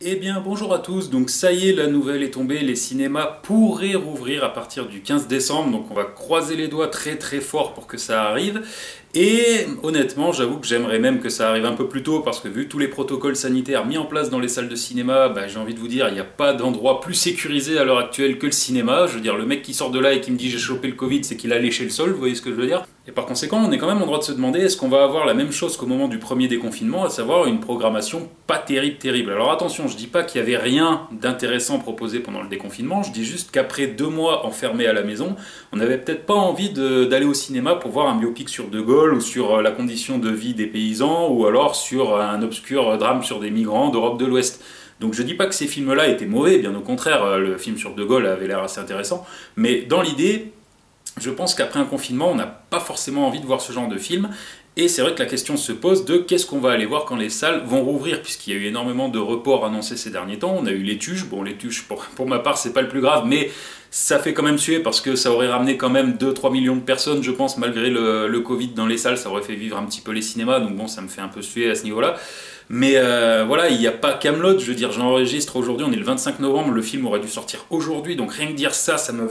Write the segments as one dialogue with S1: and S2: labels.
S1: Eh bien bonjour à tous, donc ça y est, la nouvelle est tombée, les cinémas pourraient rouvrir à partir du 15 décembre, donc on va croiser les doigts très très fort pour que ça arrive. Et honnêtement, j'avoue que j'aimerais même que ça arrive un peu plus tôt, parce que vu tous les protocoles sanitaires mis en place dans les salles de cinéma, bah, j'ai envie de vous dire, il n'y a pas d'endroit plus sécurisé à l'heure actuelle que le cinéma. Je veux dire, le mec qui sort de là et qui me dit j'ai chopé le Covid, c'est qu'il a léché le sol, vous voyez ce que je veux dire? Et par conséquent, on est quand même en droit de se demander est-ce qu'on va avoir la même chose qu'au moment du premier déconfinement, à savoir une programmation pas terrible. Alors attention, je dis pas qu'il y avait rien d'intéressant proposé pendant le déconfinement, je dis juste qu'après 2 mois enfermés à la maison, on n'avait peut-être pas envie d'aller au cinéma pour voir un biopic sur De Gaulle ou sur la condition de vie des paysans ou alors sur un obscur drame sur des migrants d'Europe de l'Ouest. Donc je dis pas que ces films-là étaient mauvais, bien au contraire, le film sur De Gaulle avait l'air assez intéressant, mais dans l'idée, je pense qu'après un confinement, on n'a pas forcément envie de voir ce genre de film. Et c'est vrai que la question se pose de qu'est-ce qu'on va aller voir quand les salles vont rouvrir, puisqu'il y a eu énormément de reports annoncés ces derniers temps. On a eu les Tuches, bon les Tuches pour ma part c'est pas le plus grave, mais ça fait quand même suer parce que ça aurait ramené quand même 2-3 millions de personnes, je pense, malgré le Covid dans les salles, ça aurait fait vivre un petit peu les cinémas, donc bon ça me fait un peu suer à ce niveau-là. Mais voilà, il n'y a pas Camelot, je veux dire, j'enregistre aujourd'hui, on est le 25 novembre, le film aurait dû sortir aujourd'hui, donc rien que dire ça, ça me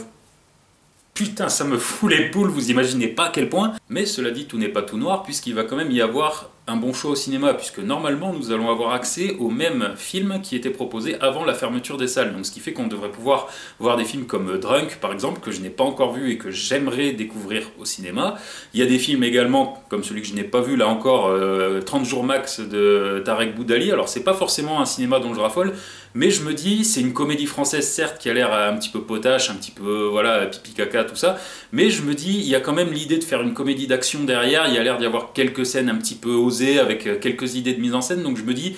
S1: Putain, ça me fout les poules, vous imaginez pas à quel point. Mais cela dit, tout n'est pas tout noir, puisqu'il va quand même y avoir un bon choix au cinéma, puisque normalement nous allons avoir accès aux mêmes films qui étaient proposés avant la fermeture des salles. Donc ce qui fait qu'on devrait pouvoir voir des films comme Drunk, par exemple, que je n'ai pas encore vu et que j'aimerais découvrir au cinéma. Il y a des films également, comme celui que je n'ai pas vu là encore, 30 jours max de Tarek Boudali. Alors c'est pas forcément un cinéma dont je raffole, mais je me dis, c'est une comédie française certes qui a l'air un petit peu potache, un petit peu voilà pipi caca tout ça, mais je me dis, il y a quand même l'idée de faire une comédie d'action derrière, il y a l'air d'y avoir quelques scènes un petit peu osées avec quelques idées de mise en scène, donc je me dis,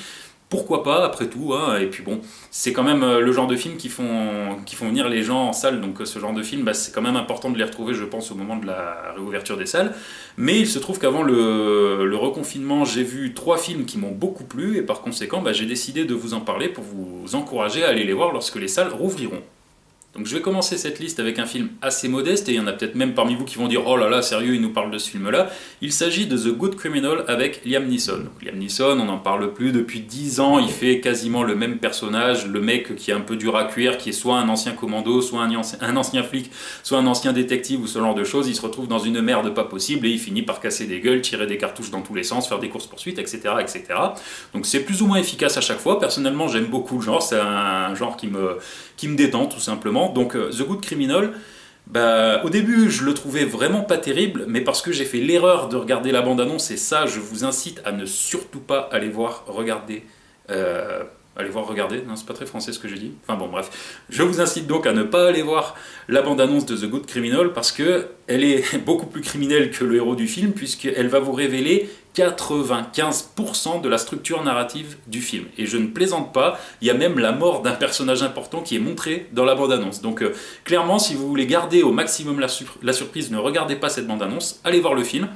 S1: pourquoi pas après tout, hein. Et puis bon, c'est quand même le genre de film qui font venir les gens en salle, donc ce genre de film, bah, c'est quand même important de les retrouver, je pense, au moment de la réouverture des salles. Mais il se trouve qu'avant le reconfinement, j'ai vu 3 films qui m'ont beaucoup plu, et par conséquent, bah, j'ai décidé de vous en parler pour vous encourager à aller les voir lorsque les salles rouvriront. Donc je vais commencer cette liste avec un film assez modeste, et il y en a peut-être même parmi vous qui vont dire « Oh là là, sérieux, il nous parle de ce film-là ». Il s'agit de The Good Criminal avec Liam Neeson. Donc, Liam Neeson, on n'en parle plus depuis 10 ans, il fait quasiment le même personnage, le mec qui est un peu dur à cuire, qui est soit un ancien commando, soit un ancien flic, soit un ancien détective ou ce genre de choses. Il se retrouve dans une merde pas possible et il finit par casser des gueules, tirer des cartouches dans tous les sens, faire des courses-poursuites, etc., etc. Donc c'est plus ou moins efficace à chaque fois. Personnellement, j'aime beaucoup le genre, c'est un genre qui me détend tout simplement. Donc The Good Criminal, bah, au début je le trouvais vraiment pas terrible, mais parce que j'ai fait l'erreur de regarder la bande-annonce, et ça je vous incite à ne surtout pas aller voir regarder. Allez voir regarder, non c'est pas très français ce que j'ai dit, enfin bon bref, je vous incite donc à ne pas aller voir la bande-annonce de The Good Criminal parce que elle est beaucoup plus criminelle que le héros du film, puisqu'elle va vous révéler 95% de la structure narrative du film. Et je ne plaisante pas, il y a même la mort d'un personnage important qui est montré dans la bande-annonce. Donc clairement, si vous voulez garder au maximum la surprise, ne regardez pas cette bande-annonce, allez voir le film.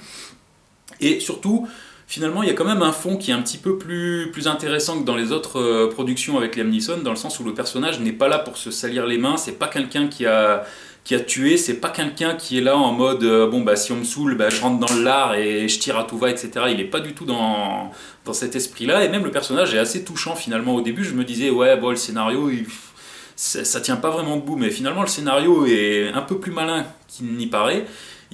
S1: Et surtout, finalement, il y a quand même un fond qui est un petit peu plus intéressant que dans les autres productions avec Liam Neeson, dans le sens où le personnage n'est pas là pour se salir les mains, c'est pas quelqu'un qui a tué, c'est pas quelqu'un qui est là en mode bon bah si on me saoule, bah, je rentre dans le lard et je tire à tout va, etc. Il est pas du tout dans cet esprit-là, et même le personnage est assez touchant finalement. Au début, je me disais ouais bon le scénario ça tient pas vraiment debout, mais finalement le scénario est un peu plus malin qu'il n'y paraît.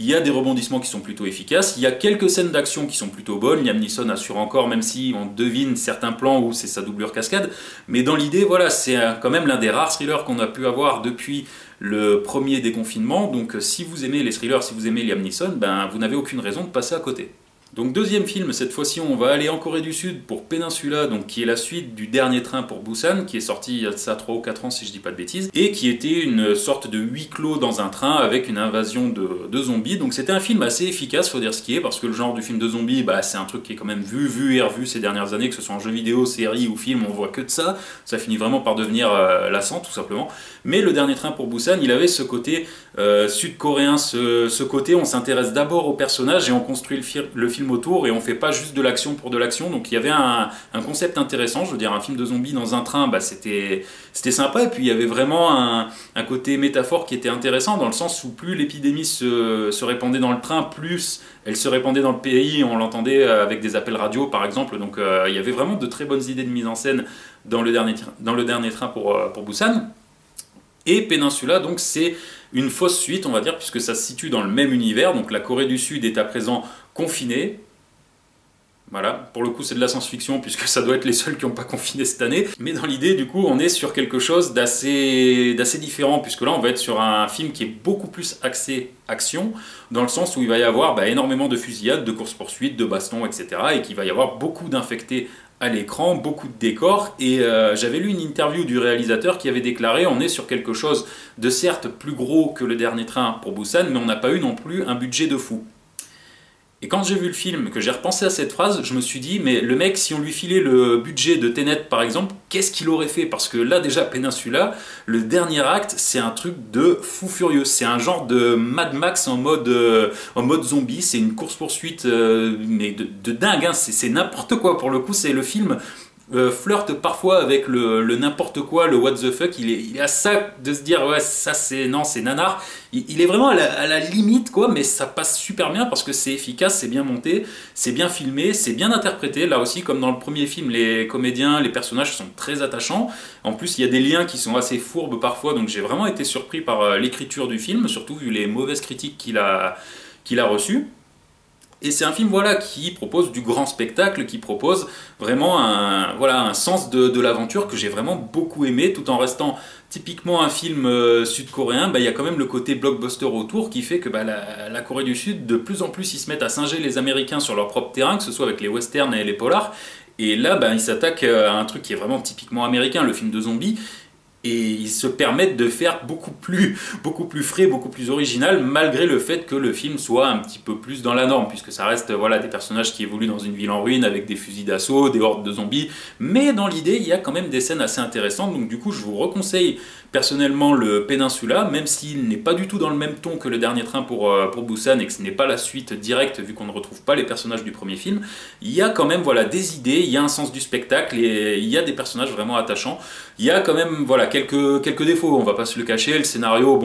S1: Il y a des rebondissements qui sont plutôt efficaces, il y a quelques scènes d'action qui sont plutôt bonnes, Liam Neeson assure encore, même si on devine certains plans où c'est sa doublure cascade, mais dans l'idée, voilà, c'est quand même l'un des rares thrillers qu'on a pu avoir depuis le premier déconfinement, donc si vous aimez les thrillers, si vous aimez Liam Neeson, ben, vous n'avez aucune raison de passer à côté. Donc deuxième film, cette fois-ci on va aller en Corée du Sud pour Peninsula, donc qui est la suite du Dernier Train pour Busan, qui est sorti il y a de ça 3 ou 4 ans si je dis pas de bêtises, et qui était une sorte de huis clos dans un train avec une invasion de zombies. Donc c'était un film assez efficace, faut dire ce qui est, parce que le genre du film de zombies, bah, c'est un truc qui est quand même vu et revu ces dernières années, que ce soit en jeu vidéo, série ou film, on voit que de ça, ça finit vraiment par devenir lassant tout simplement. Mais le Dernier Train pour Busan, il avait ce côté sud-coréen, ce côté on s'intéresse d'abord aux personnages et on construit le film autour, et on fait pas juste de l'action pour de l'action. Donc il y avait un concept intéressant, je veux dire un film de zombies dans un train, bah, c'était sympa, et puis il y avait vraiment un côté métaphore qui était intéressant, dans le sens où plus l'épidémie se répandait dans le train, plus elle se répandait dans le pays, on l'entendait avec des appels radio par exemple. Donc il y avait vraiment de très bonnes idées de mise en scène dans le dernier train pour Busan. Et Peninsula, donc c'est une fausse suite, on va dire, puisque ça se situe dans le même univers. Donc la Corée du Sud est à présent confinée. Voilà, pour le coup c'est de la science-fiction puisque ça doit être les seuls qui n'ont pas confiné cette année. Mais dans l'idée du coup on est sur quelque chose d'assez différent puisque là on va être sur un film qui est beaucoup plus axé action dans le sens où il va y avoir énormément de fusillades, de courses-poursuites, de bastons, etc. Et qu'il va y avoir beaucoup d'infectés à l'écran, beaucoup de décors. Et j'avais lu une interview du réalisateur qui avait déclaré on est sur quelque chose de certes plus gros que le dernier train pour Busan mais on n'a pas eu non plus un budget de fou. Et quand j'ai vu le film, que j'ai repensé à cette phrase, je me suis dit, mais le mec, si on lui filait le budget de Tenet par exemple, qu'est-ce qu'il aurait fait? Parce que là déjà, Peninsula, le dernier acte, c'est un truc de fou furieux. C'est un genre de Mad Max en mode zombie, c'est une course-poursuite, mais de dingue, hein. C'est n'importe quoi pour le coup, c'est le film. Flirte parfois avec le n'importe quoi, le what the fuck, il est à ça de se dire ouais ça c'est non c'est nanar, il est vraiment à la limite quoi, mais ça passe super bien parce que c'est efficace, c'est bien monté, c'est bien filmé, c'est bien interprété, là aussi comme dans le premier film les comédiens, les personnages sont très attachants, en plus il y a des liens qui sont assez fourbes parfois, donc j'ai vraiment été surpris par l'écriture du film, surtout vu les mauvaises critiques qu'il a reçues. Et c'est un film voilà, qui propose du grand spectacle, qui propose vraiment un sens de l'aventure que j'ai vraiment beaucoup aimé, tout en restant typiquement un film sud-coréen. Il y a quand même le côté blockbuster autour qui fait que la Corée du Sud, de plus en plus, ils se mettent à singer les Américains sur leur propre terrain, que ce soit avec les westerns et les polars. Et là, ils s'attaquent à un truc qui est vraiment typiquement américain, le film de zombies. Et ils se permettent de faire beaucoup plus frais, beaucoup plus original, malgré le fait que le film soit un petit peu plus dans la norme, puisque ça reste des personnages qui évoluent dans une ville en ruine avec des fusils d'assaut, des hordes de zombies, mais dans l'idée, il y a quand même des scènes assez intéressantes, donc du coup, je vous reconseille personnellement le Peninsula, même s'il n'est pas du tout dans le même ton que le dernier train pour Busan et que ce n'est pas la suite directe, vu qu'on ne retrouve pas les personnages du premier film, il y a quand même des idées, il y a un sens du spectacle et il y a des personnages vraiment attachants. Il y a quand même quelques défauts, on va pas se le cacher, le scénario,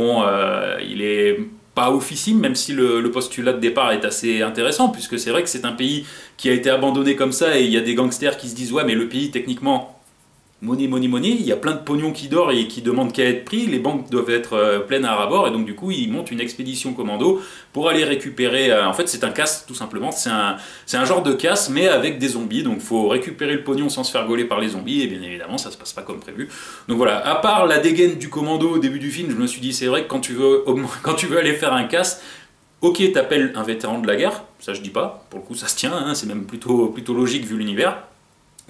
S1: il est pas oufissime, même si le postulat de départ est assez intéressant, puisque c'est vrai que c'est un pays qui a été abandonné comme ça, et il y a des gangsters qui se disent ouais mais le pays techniquement, money, money, money, il y a plein de pognon qui dort et qui demande qu'à être pris, les banques doivent être pleines à ras-bord, et donc du coup ils montent une expédition commando pour aller récupérer, en fait c'est un casse tout simplement, c'est un genre de casse mais avec des zombies, donc il faut récupérer le pognon sans se faire gauler par les zombies, et bien évidemment ça se passe pas comme prévu. Donc voilà, à part la dégaine du commando au début du film, je me suis dit c'est vrai que quand tu veux aller faire un casse, ok t'appelles un vétéran de la guerre, ça je dis pas, pour le coup ça se tient, hein, c'est même plutôt logique vu l'univers.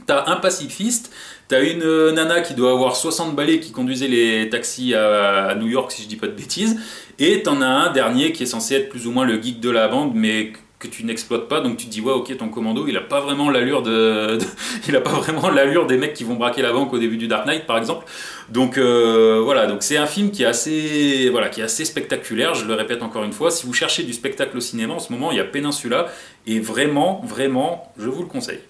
S1: T'as un pacifiste, t'as une nana qui doit avoir 60 balais qui conduisait les taxis à New York si je dis pas de bêtises, et t'en as un dernier qui est censé être plus ou moins le geek de la bande mais que tu n'exploites pas, donc tu te dis ouais ok ton commando il a pas vraiment l'allure il a pas vraiment l'allure des mecs qui vont braquer la banque au début du Dark Knight par exemple. Donc voilà, donc c'est un film qui est assez spectaculaire, je le répète encore une fois, si vous cherchez du spectacle au cinéma en ce moment il y a Peninsula et vraiment je vous le conseille.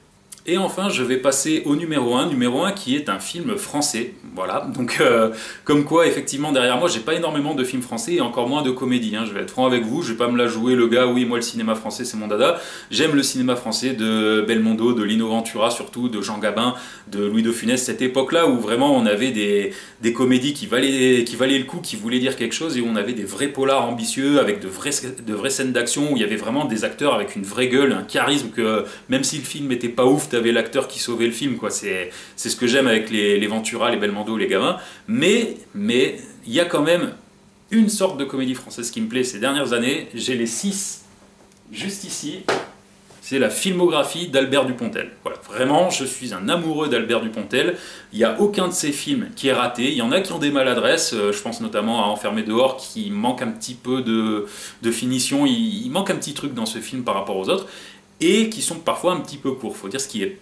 S1: Et enfin, je vais passer au numéro 1 qui est un film français. Voilà, donc comme quoi, effectivement, derrière moi, j'ai pas énormément de films français et encore moins de comédies. Hein. Je vais être franc avec vous, je vais pas me la jouer le gars, oui, moi le cinéma français c'est mon dada. J'aime le cinéma français de Belmondo, de Lino Ventura surtout, de Jean Gabin, de Louis de Funès, cette époque-là où vraiment on avait des comédies qui valaient le coup, qui voulaient dire quelque chose et où on avait des vrais polars ambitieux avec de vraies scènes d'action où il y avait vraiment des acteurs avec une vraie gueule, un charisme que même si le film était pas ouf, t'avais l'acteur qui sauvait le film, quoi. C'est ce que j'aime avec les Ventura, les Belmondo, les gamins. Mais il y a quand même une sorte de comédie française qui me plaît ces dernières années. J'ai les 6 juste ici. C'est la filmographie d'Albert Dupontel. Voilà, vraiment, je suis un amoureux d'Albert Dupontel. Il n'y a aucun de ses films qui est raté. Il y en a qui ont des maladresses. Je pense notamment à Enfermé dehors, qui manque un petit peu de finition. Il manque un petit truc dans ce film par rapport aux autres. Et qui sont parfois un petit peu courts, faut dire ce qui est.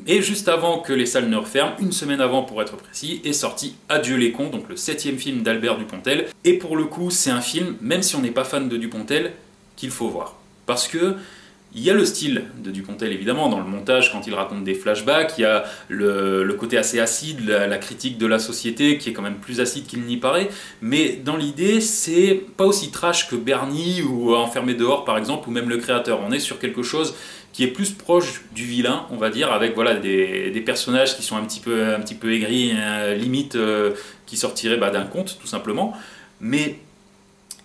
S1: Et juste avant que les salles ne referment, une semaine avant pour être précis, est sorti Adieu les cons, donc le 7e film d'Albert Dupontel. Et pour le coup, c'est un film, même si on n'est pas fan de Dupontel, qu'il faut voir. Parce que Il y a le style de Dupontel évidemment, dans le montage quand il raconte des flashbacks, il y a le côté assez acide, la critique de la société qui est quand même plus acide qu'il n'y paraît, mais dans l'idée c'est pas aussi trash que Bernie ou Enfermé dehors par exemple, ou même Le Créateur. On est sur quelque chose qui est plus proche du vilain, on va dire, avec voilà, des personnages qui sont un petit peu aigris, limite qui sortiraient d'un conte tout simplement, mais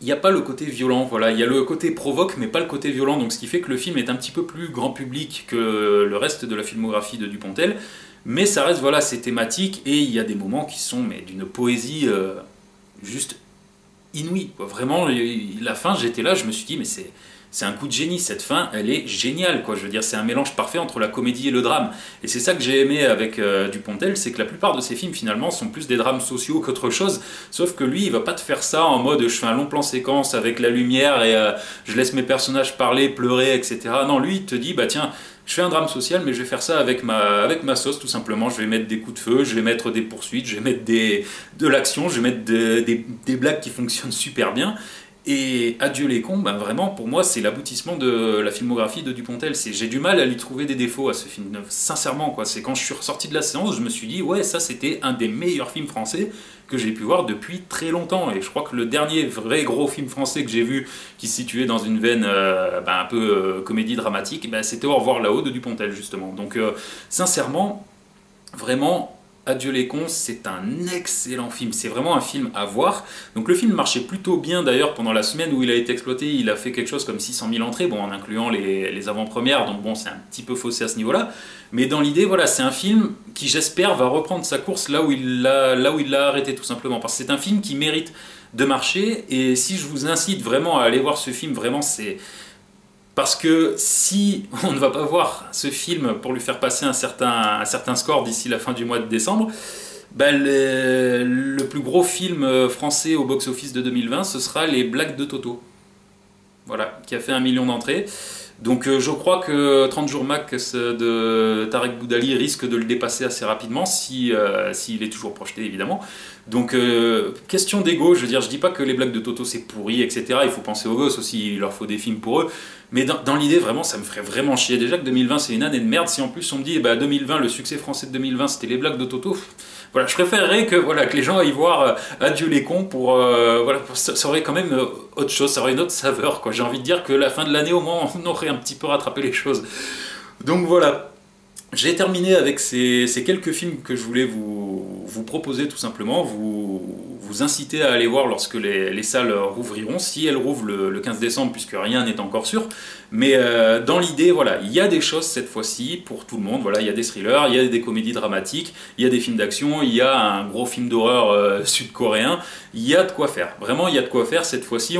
S1: il n'y a pas le côté violent, voilà, il y a le côté provoque mais pas le côté violent, donc ce qui fait que le film est un petit peu plus grand public que le reste de la filmographie de Dupontel, mais ça reste voilà, ces thématiques et il y a des moments qui sont d'une poésie juste inouïe, quoi. Vraiment, la fin j'étais là, je me suis dit mais c'est un coup de génie, cette fin, elle est géniale, quoi. Je veux dire, c'est un mélange parfait entre la comédie et le drame. Et c'est ça que j'ai aimé avec Dupontel, c'est que la plupart de ses films, finalement, sont plus des drames sociaux qu'autre chose. Sauf que lui, il va pas te faire ça en mode je fais un long plan séquence avec la lumière et je laisse mes personnages parler, pleurer, etc. Non, lui, il te dit, bah tiens, je fais un drame social, mais je vais faire ça avec ma sauce, tout simplement. Je vais mettre des coups de feu, je vais mettre des poursuites, je vais mettre de l'action, je vais mettre des blagues qui fonctionnent super bien. Et Adieu les cons, vraiment pour moi c'est l'aboutissement de la filmographie de Dupontel. J'ai du mal à lui trouver des défauts à ce film, sincèrement quoi. C'est quand je suis ressorti de la séance, je me suis dit ouais ça c'était un des meilleurs films français que j'ai pu voir depuis très longtemps. Et je crois que le dernier vrai gros film français que j'ai vu qui se situait dans une veine un peu comédie dramatique, c'était Au revoir là-haut de Dupontel justement. Donc sincèrement, vraiment Adieu les cons, c'est un excellent film, c'est vraiment un film à voir. Donc le film marchait plutôt bien d'ailleurs pendant la semaine où il a été exploité, il a fait quelque chose comme 600 000 entrées, bon en incluant les avant-premières, donc bon c'est un petit peu faussé à ce niveau-là. Mais dans l'idée, voilà, c'est un film qui j'espère va reprendre sa course là où il l'a arrêté tout simplement. Parce que c'est un film qui mérite de marcher et si je vous incite vraiment à aller voir ce film, vraiment c'est... Parce que si on ne va pas voir ce film pour lui faire passer un certain score d'ici la fin du mois de décembre, le plus gros film français au box-office de 2020, ce sera Les Blagues de Toto. Voilà, qui a fait 1 million d'entrées. Donc je crois que 30 jours max de Tarek Boudali risque de le dépasser assez rapidement, s'il est toujours projeté évidemment. Donc question d'ego, je veux dire, je dis pas que les blagues de Toto c'est pourri, etc. Il faut penser aux gosses aussi, il leur faut des films pour eux. Mais dans l'idée, vraiment, ça me ferait vraiment chier. Déjà que 2020 c'est une année de merde, si en plus on me dit 2020, le succès français de 2020 c'était les blagues de Toto, voilà, je préférerais que les gens aillent voir Adieu les cons ça aurait quand même autre chose, ça aurait une autre saveur, quoi. J'ai envie de dire que la fin de l'année au moins on aurait un petit peu rattrapé les choses. Donc voilà. J'ai terminé avec ces quelques films que je voulais vous proposer tout simplement, vous inciter à aller voir lorsque les salles rouvriront, si elles rouvrent le 15 décembre puisque rien n'est encore sûr. Mais dans l'idée, voilà, il y a des choses cette fois-ci pour tout le monde. Voilà, il y a des thrillers, il y a des comédies dramatiques, il y a des films d'action, il y a un gros film d'horreur sud-coréen. Il y a de quoi faire. Vraiment, il y a de quoi faire cette fois-ci.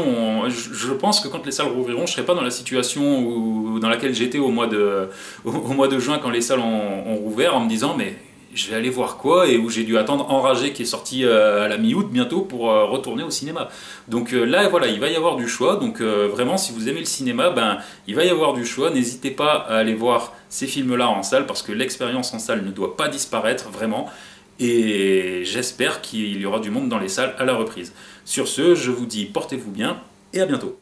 S1: Je pense que quand les salles rouvriront, je ne serai pas dans la situation dans laquelle j'étais au mois de juin quand les salles ont rouvert en me disant mais je vais aller voir quoi et où j'ai dû attendre Enragé qui est sorti à la mi-août bientôt pour retourner au cinéma. Donc là voilà, il va y avoir du choix. Donc vraiment si vous aimez le cinéma, il va y avoir du choix. N'hésitez pas à aller voir ces films-là en salle parce que l'expérience en salle ne doit pas disparaître vraiment. Et j'espère qu'il y aura du monde dans les salles à la reprise. Sur ce, je vous dis portez-vous bien et à bientôt.